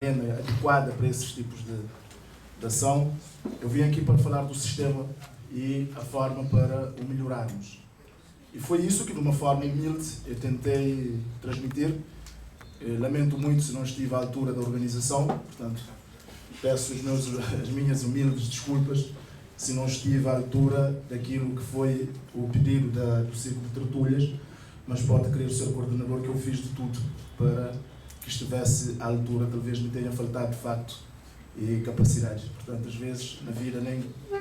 adequada para esses tipos de ação. Eu vim aqui para falar do sistema e a forma para o melhorarmos. E foi isso que, de uma forma humilde, eu tentei transmitir. Lamento muito se não estive à altura da organização, portanto, peço as minhas humildes desculpas se não estive à altura daquilo que foi o pedido do Círculo de Tertúlias, mas pode crer o Sr. Coordenador que eu fiz de tudo para que estivesse à altura. Talvez me tenha faltado, de facto, e capacidades. Portanto, às vezes, na vida,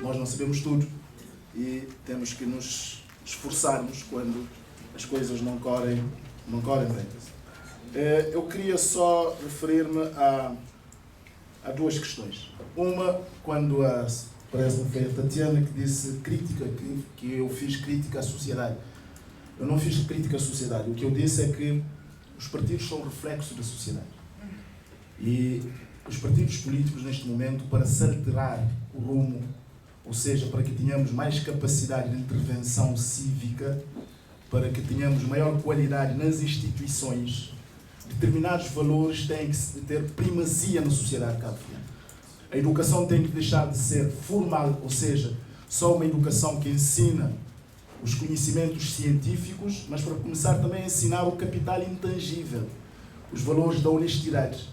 nós não sabemos tudo e temos que nos esforçarmos quando as coisas não correm bem. Eu queria só referir-me a duas questões. Uma, quando parece-me foi a Tatiana que disse crítica, que eu fiz crítica à sociedade. Eu não fiz crítica à sociedade. O que eu disse é que os partidos são reflexo da sociedade. E os partidos políticos, neste momento, para se alterar o rumo, ou seja, para que tenhamos mais capacidade de intervenção cívica, para que tenhamos maior qualidade nas instituições, determinados valores têm que ter primazia na sociedade cabo-verdiana. A educação tem que deixar de ser formal, ou seja, só uma educação que ensina os conhecimentos científicos, mas para começar também a ensinar o capital intangível, os valores da honestidade,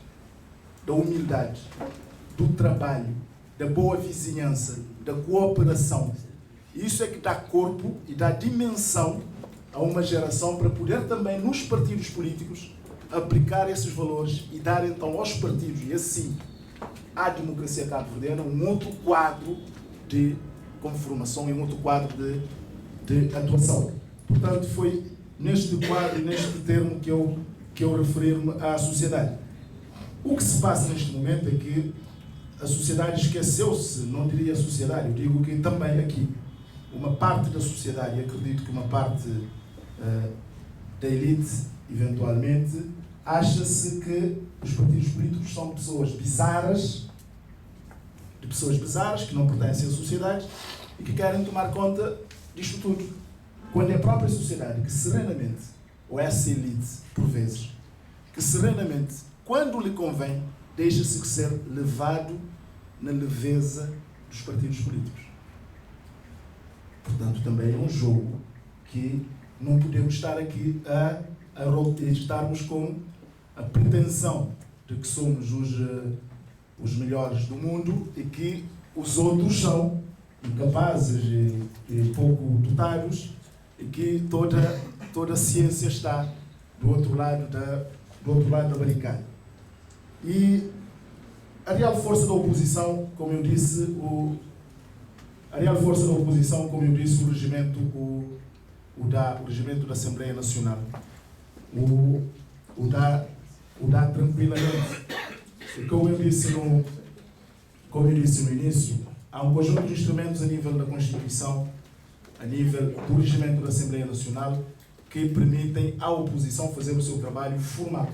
da humildade, do trabalho, da boa vizinhança, da cooperação. Isso é que dá corpo e dá dimensão a uma geração para poder também, nos partidos políticos, aplicar esses valores e dar então aos partidos, e assim à democracia cabo-verdiana, um outro quadro de conformação e um outro quadro de atuação. Portanto, foi neste quadro e neste termo que eu referi-me à sociedade. O que se passa neste momento é que a sociedade esqueceu-se, não diria a sociedade, eu digo que também aqui, uma parte da sociedade, e acredito que uma parte da elite, eventualmente, acha-se que os partidos políticos são pessoas bizarras, que não pertencem à sociedade e que querem tomar conta disto tudo. Quando é a própria sociedade que serenamente, ou essa elite, por vezes, que serenamente, quando lhe convém, deixa-se ser levado na leveza dos partidos políticos. Portanto, também é um jogo que não podemos estar aqui a estarmos com a pretensão de que somos os melhores do mundo e que os outros são incapazes e pouco dotados e que toda a ciência está do outro lado da barricada. E a real força da oposição, como eu disse, o regimento da Assembleia Nacional o dá tranquilamente. E como eu disse no início, há um conjunto de instrumentos a nível da Constituição, a nível do regimento da Assembleia Nacional, que permitem à oposição fazer o seu trabalho formal.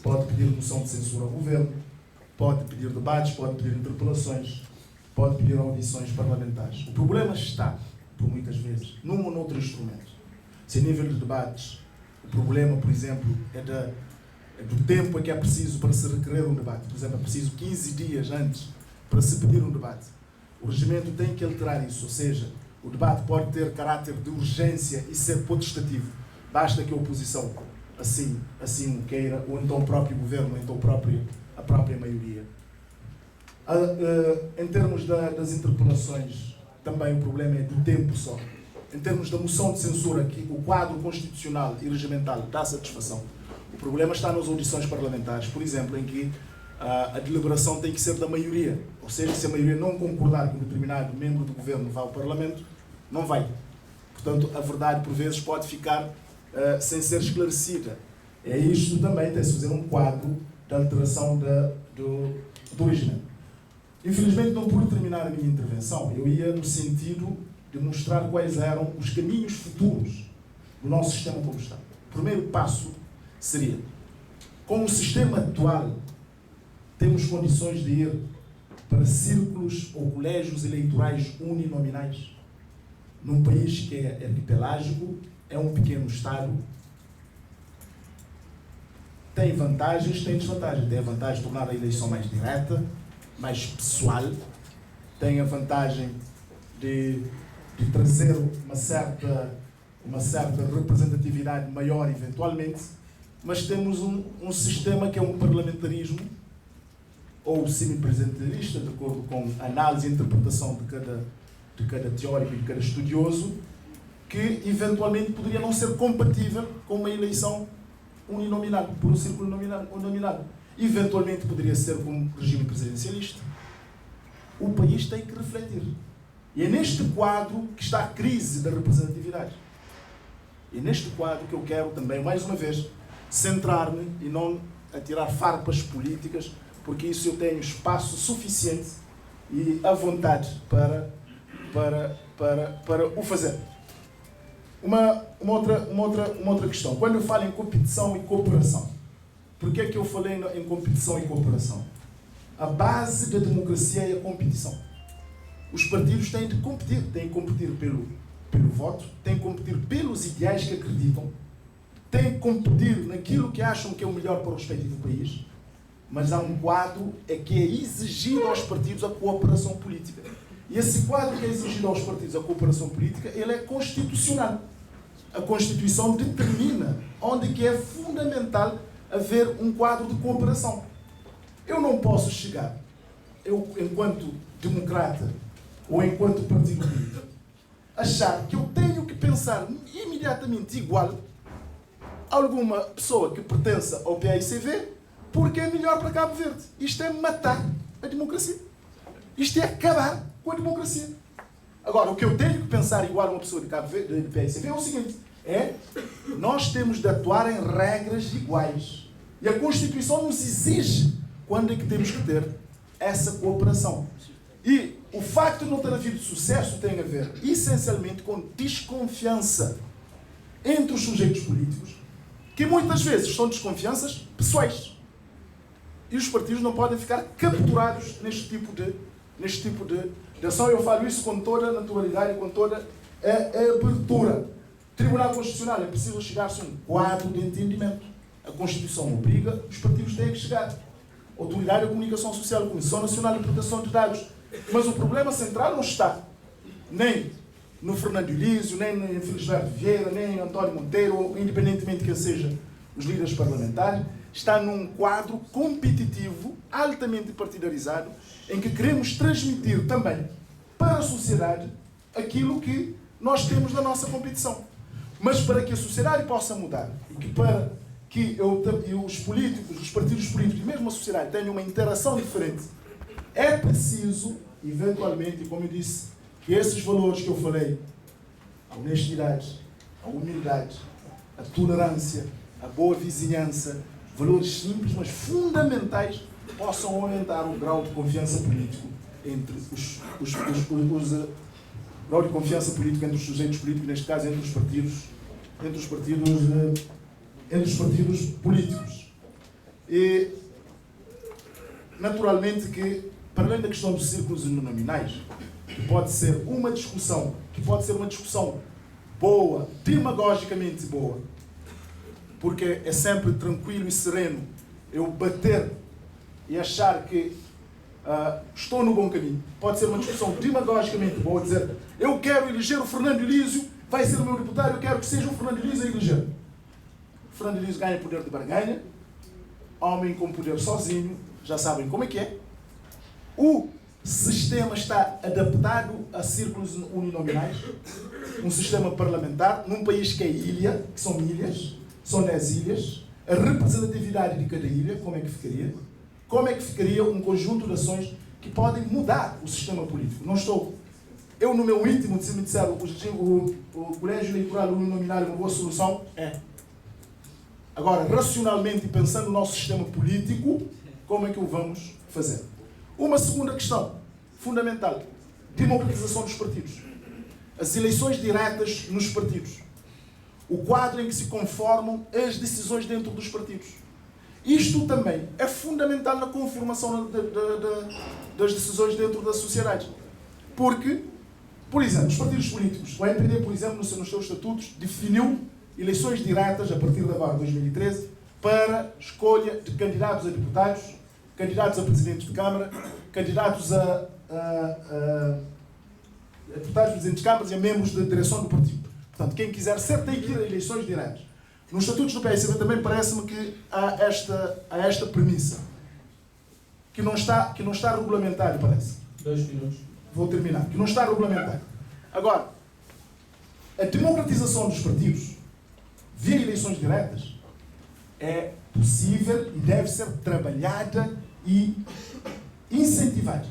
Pode pedir moção de censura ao governo, pode pedir debates, pode pedir interpelações, pode pedir audições parlamentares. O problema está, por muitas vezes, num ou noutro instrumento. Se a nível de debates, o problema, por exemplo, é do tempo que é preciso para se requerer um debate. Por exemplo, é preciso 15 dias antes para se pedir um debate. O regimento tem que alterar isso, ou seja, o debate pode ter caráter de urgência e ser potestativo. Basta que a oposição assim o queira, ou então o próprio governo, ou então a própria maioria. Em termos das interpelações, também o problema é do tempo só. Em termos da moção de censura, que o quadro constitucional e regimental dá satisfação. O problema está nas audições parlamentares, por exemplo, em que a deliberação tem que ser da maioria. Ou seja, se a maioria não concordar que um determinado membro do governo vá ao Parlamento, não vai. Portanto, a verdade, por vezes, pode ficar sem ser esclarecida. É isto também, tem-se fazer um quadro de alteração do regimento. Infelizmente, não pude terminar a minha intervenção. Eu ia no sentido de mostrar quais eram os caminhos futuros do nosso sistema como está. O primeiro passo seria, com o sistema atual, temos condições de ir para círculos ou colégios eleitorais uninominais, num país que é arquipelágico, é um pequeno Estado, tem vantagens, tem desvantagens. Tem a vantagem de tornar a eleição mais direta, mais pessoal, tem a vantagem de trazer uma certa representatividade maior, eventualmente, mas temos um sistema que é um parlamentarismo, ou semipresidencialista, de acordo com a análise e interpretação de cada teórico e de cada estudioso, que eventualmente poderia não ser compatível com uma eleição uninominal, por um círculo nominal. Eventualmente poderia ser com um regime presidencialista. O país tem que refletir. E é neste quadro que está a crise da representatividade. E é neste quadro que eu quero também, mais uma vez, centrar-me e não atirar farpas políticas, porque isso eu tenho espaço suficiente e à vontade para o fazer. Uma outra questão. Quando eu falo em competição e cooperação, por que é que eu falei em competição e cooperação? A base da democracia é a competição. Os partidos têm que competir pelo voto, têm que competir pelos ideais que acreditam, têm que competir naquilo que acham que é o melhor para o respectivo país, mas há um quadro que é exigido aos partidos a cooperação política. E esse quadro que é exigido aos partidos a cooperação política, ele é constitucional. A Constituição determina onde que é fundamental haver um quadro de cooperação. Eu não posso chegar, eu enquanto democrata ou enquanto partido político, achar que eu tenho que pensar imediatamente igual a alguma pessoa que pertença ao PAICV porque é melhor para Cabo Verde. Isto é matar a democracia. Isto é acabar com a democracia. Agora, o que eu tenho que pensar igual a uma pessoa de Cabo Verde, de PAICV, é o seguinte: nós temos de atuar em regras iguais. E a Constituição nos exige quando é que temos que ter essa cooperação. E o facto de não ter havido sucesso tem a ver, essencialmente, com desconfiança entre os sujeitos políticos, que muitas vezes são desconfianças pessoais. E os partidos não podem ficar capturados neste tipo de ação. Eu falo isso com toda a naturalidade e com toda a abertura. Tribunal Constitucional, é preciso chegar-se a um quadro de entendimento. A Constituição obriga, os partidos têm que chegar. Autoridade da Comunicação Social, Comissão Nacional de Proteção de Dados. Mas o problema central não está nem no Fernando Elísio, nem em Felisberto Vieira, nem em António Monteiro, independentemente que sejam os líderes parlamentares. Está num quadro competitivo, altamente partidarizado, em que queremos transmitir também para a sociedade aquilo que nós temos na nossa competição. Mas para que a sociedade possa mudar e que para que os políticos, os partidos políticos e mesmo a sociedade tenham uma interação diferente, é preciso, eventualmente, como eu disse, que esses valores que eu falei, a honestidade, a humildade, a tolerância, a boa vizinhança, valores simples, mas fundamentais, possam aumentar o grau de confiança político entre os grau de confiança política entre os sujeitos políticos, neste caso entre os partidos políticos. E, naturalmente, que, para além da questão dos círculos uninominais, que pode ser uma discussão boa, demagogicamente boa, porque é sempre tranquilo e sereno eu bater e achar que estou no bom caminho. Pode ser uma discussão demagogicamente boa, dizer, eu quero eleger o Fernando Elísio, vai ser o meu deputado, eu quero que seja o Fernando Elísio a eleger. O Fernando Elísio ganha poder de barganha, homem com poder sozinho, já sabem como é que é. O sistema está adaptado a círculos uninominais, um sistema parlamentar, num país que é ilha, que são ilhas, são 10 ilhas, a representatividade de cada ilha, como é que ficaria? Como é que ficaria um conjunto de ações que podem mudar o sistema político? Não estou... Eu, no meu íntimo, se me disser o colégio eleitoral uninominal é uma boa solução, é. Agora, racionalmente e pensando no nosso sistema político, como é que o vamos fazer? Uma segunda questão, fundamental, democratização dos partidos. As eleições diretas nos partidos. O quadro em que se conformam as decisões dentro dos partidos. Isto também é fundamental na conformação das decisões dentro da sociedade. Porque, por exemplo, os partidos políticos, o MPD, por exemplo, nos seus estatutos, definiu eleições diretas, a partir de agora, 2013, para escolha de candidatos a deputados, candidatos a presidentes de Câmara, candidatos a deputados, presidentes de câmaras e a membros da direção do partido. Portanto, quem quiser ser tem que ir a eleições diretas. Nos estatutos do PSB também parece-me que há esta premissa, que não está regulamentada, parece. 2 minutos. Vou terminar. Que não está regulamentada. Agora, a democratização dos partidos via eleições diretas é possível e deve ser trabalhada e incentivada.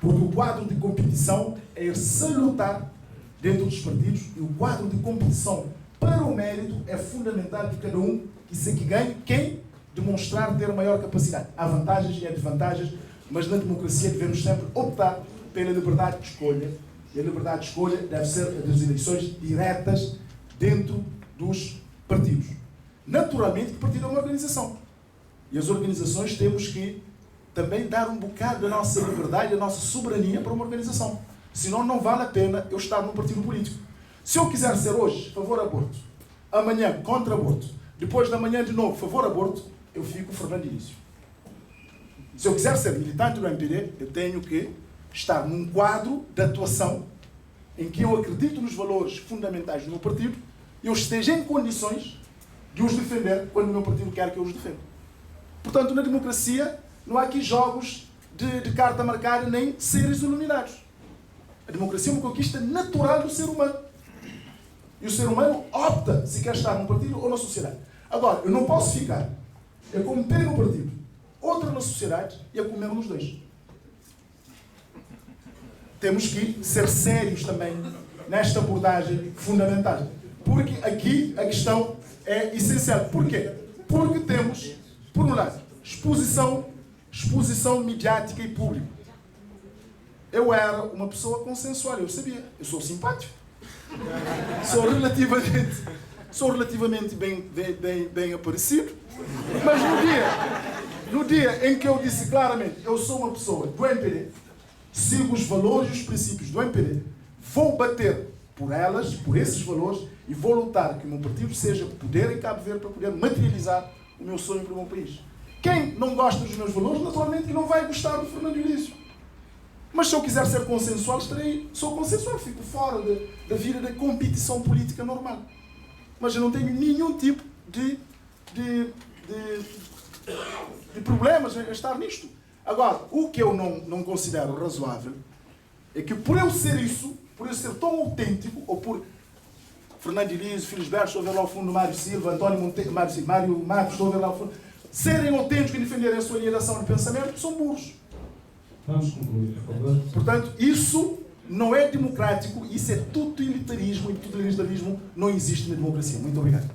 Porque o quadro de competição é salutar dentro dos partidos e o quadro de competição para o mérito é fundamental de cada um e se que ganhe quem demonstrar ter maior capacidade. Há vantagens e há desvantagens, mas na democracia devemos sempre optar pela liberdade de escolha. E a liberdade de escolha deve ser das eleições diretas dentro dos partidos. Naturalmente, que partido é uma organização. E as organizações temos que também dar um bocado da nossa liberdade, da nossa soberania para uma organização. Senão não vale a pena eu estar num partido político. Se eu quiser ser hoje favor aborto, amanhã contra aborto, depois da manhã de novo favor aborto, eu fico Fernando Início. Se eu quiser ser militante do MPD, eu tenho que estar num quadro de atuação em que eu acredito nos valores fundamentais do meu partido e eu esteja em condições de os defender quando o meu partido quer que eu os defenda. Portanto, na democracia, não há aqui jogos de carta marcada nem seres iluminados. A democracia é uma conquista natural do ser humano. E o ser humano opta se quer estar num partido ou na sociedade. Agora, eu não posso ficar a cometer no partido, outra na sociedade e a comer nos dois. Temos que ser sérios também nesta abordagem fundamental. Porque aqui a questão é essencial. Por quê? Porque temos, por um lado, exposição midiática e pública. Eu era uma pessoa consensual, eu sabia. Eu sou simpático. Sou relativamente bem aparecido. Mas no dia em que eu disse claramente, eu sou uma pessoa do MPD, sigo os valores e os princípios do MPD, vou bater por elas, por esses valores, e vou lutar que o meu partido seja poder em Cabo Verde para poder materializar o meu sonho para o meu país. Quem não gosta dos meus valores, naturalmente, não vai gostar do Fernando Início. Mas se eu quiser ser consensual, sou consensual, fico fora da vida da competição política normal. Mas eu não tenho nenhum tipo de problemas em estar nisto. Agora, o que eu não considero razoável é que por eu ser isso, por eu ser tão autêntico, ou por Fernando Início, Filhos Berto, estou a ver lá ao fundo Mário Silva, António Monteiro, Mário Matos, estou a ver lá ao fundo, serem autênticos e defenderem a sua linha de ação de pensamento, são burros. Vamos concluir, por favor. Portanto, isso não é democrático, isso é totalitarismo, e totalitarismo não existe na democracia. Muito obrigado.